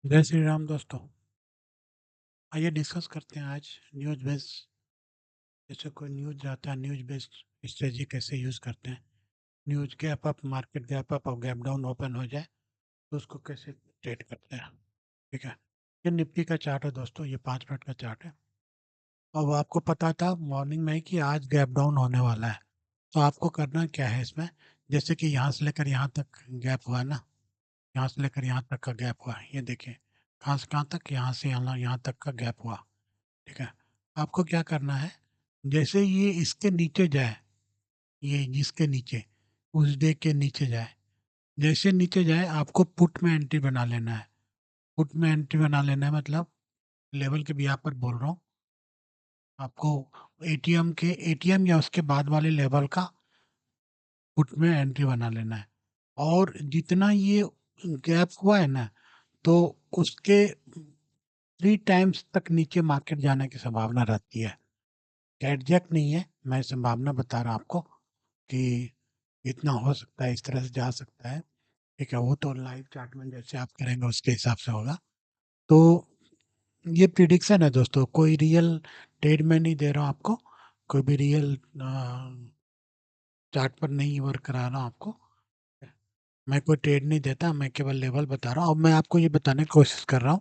जय श्री राम दोस्तों। आइए डिस्कस करते हैं आज न्यूज बेस्ड। जैसे कोई न्यूज आता है, न्यूज बेस्ड स्ट्रेटजी कैसे यूज करते हैं। News gap up, market gap up और गैप डाउन ओपन हो जाए तो उसको कैसे ट्रेड करते हैं। ठीक है, ये निफ्टी का चार्ट है दोस्तों, ये 5 मिनट का चार्ट है। अब आपको पता था मॉर्निंग में ही कि आज गैप डाउन होने वाला है, तो आपको करना क्या है इसमें। जैसे कि यहाँ से लेकर यहाँ तक गैप हुआ ना, यहाँ से लेकर यहाँ तक का गैप हुआ, ये देखिए कहाँ से कहाँ तक, यहाँ से यहाँ तक का गैप हुआ। ठीक है, आपको क्या करना है, जैसे ये इसके नीचे जाए, ये जिसके नीचे, उस डे के नीचे जाए, जैसे नीचे जाए आपको पुट में एंट्री बना लेना है। पुट में एंट्री बना लेना है मतलब लेवल के भी यहाँ पर बोल रहा हूँ आपको। एटीएम या उसके बाद वाले लेवल का पुट में एंट्री बना लेना है। और जितना ये गैप हुआ है ना, तो उसके 3 टाइम्स तक नीचे मार्केट जाने की संभावना रहती है। एग्जैक्ट नहीं है, मैं संभावना बता रहा हूँ आपको कि इतना हो सकता है, इस तरह से जा सकता है। ठीक है, वो तो लाइव चार्ट में जैसे आप करेंगे उसके हिसाब से होगा। तो ये प्रिडिक्शन है दोस्तों, कोई रियल ट्रेड में नहीं दे रहा हूँ आपको, कोई भी रियल चार्ट पर नहीं वर्क करा रहा हूँ आपको। मैं कोई ट्रेड नहीं देता, मैं केवल लेवल बता रहा हूँ। अब मैं आपको ये बताने की कोशिश कर रहा हूँ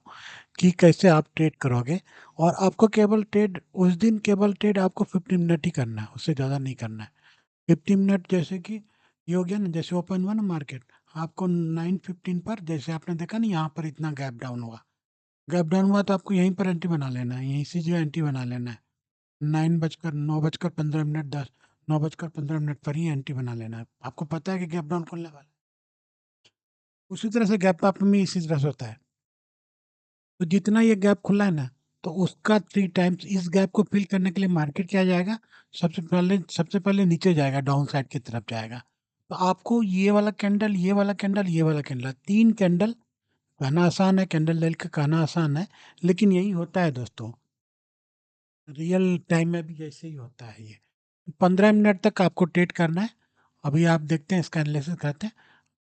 कि कैसे आप ट्रेड करोगे। और आपको केवल ट्रेड उस दिन, केवल ट्रेड आपको 15 मिनट ही करना है, उससे ज़्यादा नहीं करना है। 15 मिनट जैसे कि ये हो गया ना, जैसे ओपन हुआ ना मार्केट, आपको 9:15 पर, जैसे आपने देखा ना यहाँ पर इतना गैप डाउन हुआ, गैप डाउन हुआ तो आपको यहीं पर एंट्री बना लेना है, यहीं से जो एंट्री बना लेना है। 9:15 10, 9:15 पर ही एंट्री बना लेना है। आपको पता है कि गैप डाउन खुलने वाला है। उसी तरह से गैप अप में इसी तरह से होता है। तो जितना ये गैप खुला है ना, तो उसका 3 टाइम्स इस गैप को फिल करने के लिए मार्केट क्या जाएगा, सबसे पहले नीचे जाएगा, डाउन साइड की तरफ जाएगा। तो आपको ये वाला कैंडल, ये वाला कैंडल, ये वाला कैंडल, 3 कैंडल कहना आसान है, कैंडल लेल का कहना आसान है, लेकिन यही होता है दोस्तों, रियल टाइम में भी ऐसे ही होता है ये। 15 मिनट तक आपको ट्रेड करना है। अभी आप देखते हैं, इसका एनालिसिस करते हैं।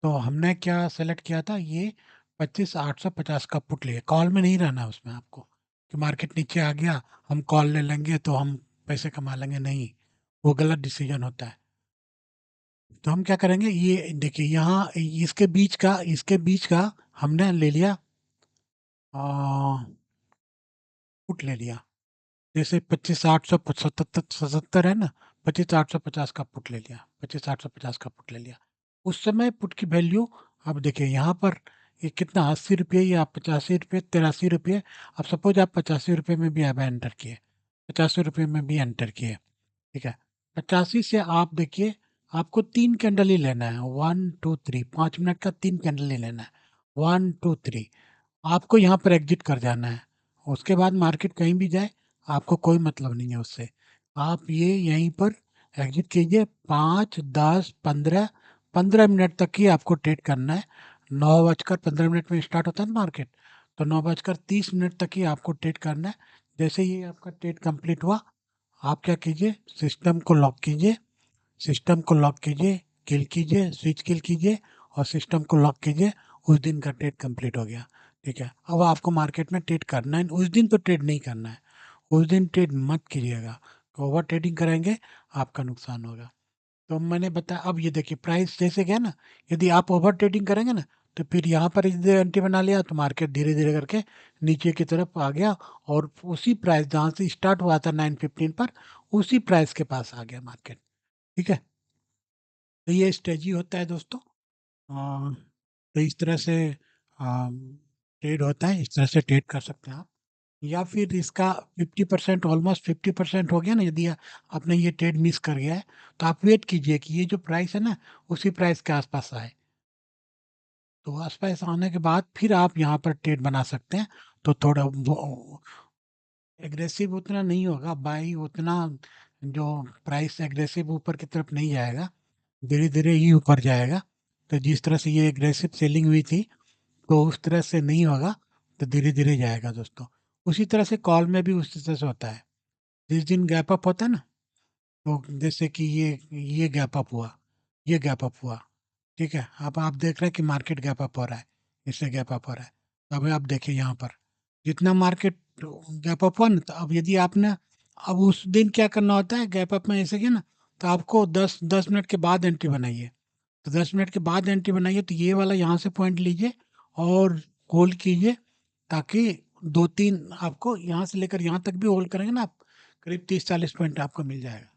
तो हमने क्या सेलेक्ट किया था, ये 25,850 का पुट लिया। कॉल में नहीं रहना है उसमें आपको कि मार्केट नीचे आ गया हम कॉल ले लेंगे तो हम पैसे कमा लेंगे, नहीं, वो गलत डिसीजन होता है। तो हम क्या करेंगे, ये देखिए यहाँ इसके बीच का हमने ले लिया, पुट ले लिया। जैसे 25,877 है ना, 25,850 का पुट ले लिया, 25,850 का पुट ले लिया। उस समय पुट की वैल्यू, अब देखिए यहाँ पर ये कितना, 80 रुपये या 85 रुपये, 83 रुपये। अब सपोज आप 85 रुपये में भी अब एंटर किए, 85 रुपये में भी एंटर किए। ठीक है, 85 से आप देखिए, आपको 3 कैंडल ही लेना है, 1 2 3, 5 मिनट का 3 कैंडल ही लेना है, 1 2 3। आपको यहाँ पर एग्जिट कर जाना है। उसके बाद मार्केट कहीं भी जाए, आपको कोई मतलब नहीं है उससे। आप ये यहीं पर एग्जिट कीजिए। 5 10 15, 15 मिनट तक ही आपको ट्रेड करना है। 9:15 में स्टार्ट होता है ना मार्केट, तो 9:30 तक ही आपको ट्रेड करना है। जैसे ही आपका ट्रेड कंप्लीट हुआ, आप क्या कीजिए, सिस्टम को लॉक कीजिए, सिस्टम को लॉक कीजिए, किल कीजिए, स्विच किल कीजिए और सिस्टम को लॉक कीजिए। उस दिन का ट्रेड कंप्लीट हो गया। ठीक है, अब आपको मार्केट में ट्रेड करना है, उस दिन तो ट्रेड नहीं करना है, उस दिन ट्रेड मत कीजिएगा। ओवर ट्रेडिंग करेंगे, आपका नुकसान होगा। तो मैंने बताया, अब ये देखिए प्राइस जैसे गया ना, यदि आप ओवर ट्रेडिंग करेंगे ना, तो फिर यहाँ पर एंट्री बना लिया तो मार्केट धीरे धीरे करके नीचे की तरफ आ गया, और उसी प्राइस जहाँ से स्टार्ट हुआ था 9:15 पर, उसी प्राइस के पास आ गया मार्केट। ठीक है, तो ये स्ट्रेटजी होता है दोस्तों। तो इस तरह से ट्रेड होता है, इस तरह से ट्रेड कर सकते हैं आप। या फिर इसका 50%, ऑलमोस्ट 50% हो गया ना, यदि आपने ये ट्रेड मिस कर गया है, तो आप वेट कीजिए कि ये जो प्राइस है ना, उसी प्राइस के आसपास आए। तो आसपास आने के बाद फिर आप यहाँ पर ट्रेड बना सकते हैं। तो थोड़ा एग्रेसिव उतना नहीं होगा बाई, उतना जो प्राइस एग्रेसिव ऊपर की तरफ नहीं जाएगा, धीरे धीरे ही ऊपर जाएगा। तो जिस तरह से ये एग्रेसिव सेलिंग हुई थी, तो उस तरह से नहीं होगा, तो धीरे धीरे जाएगा दोस्तों। उसी तरह से कॉल में भी उसी तरह से होता है। जिस दिन गैप अप होता है ना, तो जैसे कि ये गैप अप हुआ, ये गैप अप हुआ। ठीक है, अब आप देख रहे हैं कि मार्केट गैप अप हो रहा है, इससे गैप अप हो रहा है। अब आप देखिए यहाँ पर जितना मार्केट गैप अप हुआ ना, तो अब यदि आपने अब उस दिन क्या करना होता है गैप अप में ऐसे किया ना, तो आपको 10 10 मिनट के बाद एंट्री बनाइए। तो 10 मिनट के बाद एंट्री बनाइए तो ये वाला यहाँ से पॉइंट लीजिए और होल्ड कीजिए, ताकि 2 3 आपको यहाँ से लेकर यहाँ तक भी होल्ड करेंगे ना आप, करीब 30 40 पॉइंट आपको मिल जाएगा।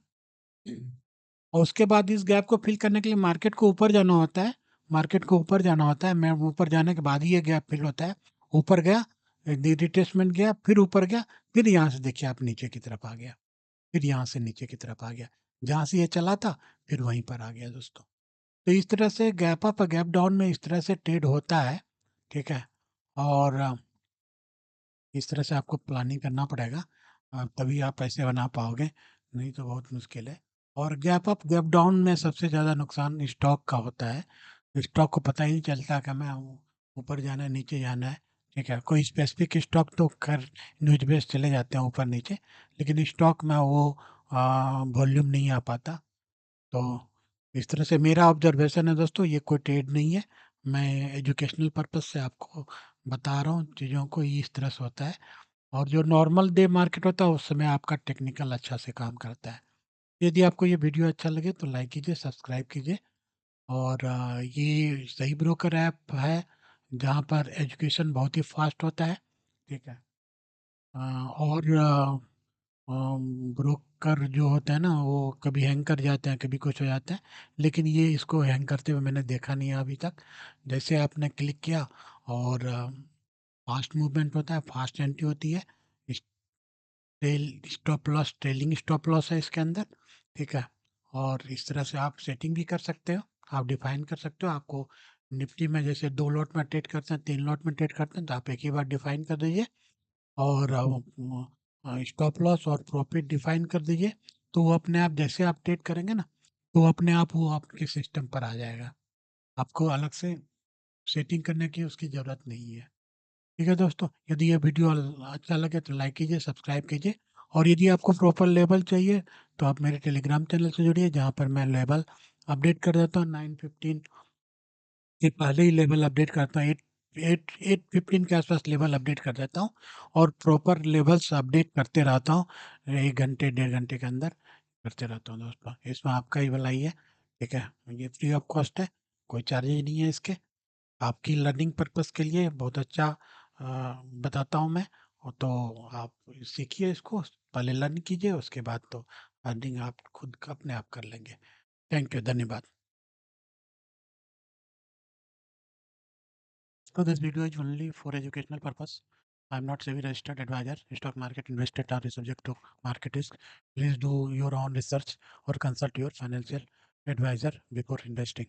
और उसके बाद इस गैप को फिल करने के लिए मार्केट को ऊपर जाना होता है। मार्केट को ऊपर जाना होता है, मैं ऊपर जाने के बाद ही ये गैप फिल होता है। ऊपर गया, रिट्रेसमेंट गया, फिर ऊपर गया, फिर यहाँ से देखिए आप नीचे की तरफ आ गया, फिर यहाँ से नीचे की तरफ आ गया, जहाँ से ये चला था फिर वहीं पर आ गया दोस्तों। तो इस तरह से गैप अप गैप डाउन में इस तरह से ट्रेड होता है। ठीक है। और इस तरह से आपको प्लानिंग करना पड़ेगा, तभी आप पैसे बना पाओगे, नहीं तो बहुत मुश्किल है। और गैप अप गैप डाउन में सबसे ज़्यादा नुकसान स्टॉक का होता है। स्टॉक को पता ही नहीं चलता कि मैं ऊपर जाना है नीचे जाना है। ठीक है, कोई स्पेसिफिक स्टॉक तो खैर न्यूज बेस चले जाते हैं ऊपर नीचे, लेकिन स्टॉक में वो वॉल्यूम नहीं आ पाता। तो इस तरह से मेरा ऑब्जर्वेशन है दोस्तों, ये कोई ट्रेड नहीं है, मैं एजुकेशनल पर्पज से आपको बता रहा हूँ चीज़ों को, ये इस तरह से होता है। और जो नॉर्मल डे मार्केट होता है उस समय आपका टेक्निकल अच्छा से काम करता है। यदि आपको ये वीडियो अच्छा लगे तो लाइक कीजिए, सब्सक्राइब कीजिए। और ये सही ब्रोकर ऐप है जहाँ पर एजुकेशन बहुत ही फास्ट होता है। ठीक है। और ब्रोकर जो होता है ना वो कभी हैंग कर जाते हैं, कभी कुछ हो जाता है, लेकिन ये इसको हैंग करते हुए मैंने देखा नहीं है अभी तक। जैसे आपने क्लिक किया और फास्ट मूवमेंट होता है, फास्ट एंट्री होती है। Tail stop loss, trailing stop loss है इसके अंदर। ठीक है। और इस तरह से आप सेटिंग भी कर सकते हो, आप डिफाइन कर सकते हो। आपको निफ्टी में जैसे 2 लॉट में ट्रेड करते हैं, 3 लॉट में ट्रेड करते हैं, तो आप एक ही बार डिफाइन कर दीजिए और स्टॉप लॉस और प्रॉफिट डिफाइन कर दीजिए। तो वो अपने आप जैसे आप ट्रेड करेंगे ना, तो अपने आप वो आपके सिस्टम पर आ जाएगा, आपको अलग से सेटिंग करने की उसकी ज़रूरत नहीं है। ठीक है दोस्तों, यदि ये वीडियो अच्छा लगे तो लाइक कीजिए, सब्सक्राइब कीजिए। और यदि आपको प्रॉपर लेबल चाहिए तो आप मेरे टेलीग्राम चैनल से जुड़िए, जहाँ पर मैं लेबल अपडेट कर देता हूँ 9:15 के पहले ही लेवल अपडेट करता हूँ। 8:15 के आसपास लेवल अपडेट कर देता हूँ और प्रॉपर लेवल्स अपडेट करते रहता हूँ, 1 घंटे 1.5 घंटे के अंदर करते रहता हूँ दोस्तों। इसमें आपका ही भलाई है। ठीक है, ये फ्री ऑफ कॉस्ट है, कोई चार्जेज नहीं है इसके। आपकी लर्निंग पर्पस के लिए बहुत अच्छा बताता हूँ मैं। और तो आप सीखिए इसको, पहले लर्न कीजिए, उसके बाद तो अर्निंग आप खुद का अपने आप कर लेंगे। थैंक यू, धन्यवाद। So this video is only for educational purpose. I am not SEBI registered advisor. Stock market invested are subject to market risk. Please do your own research or consult your financial advisor before investing.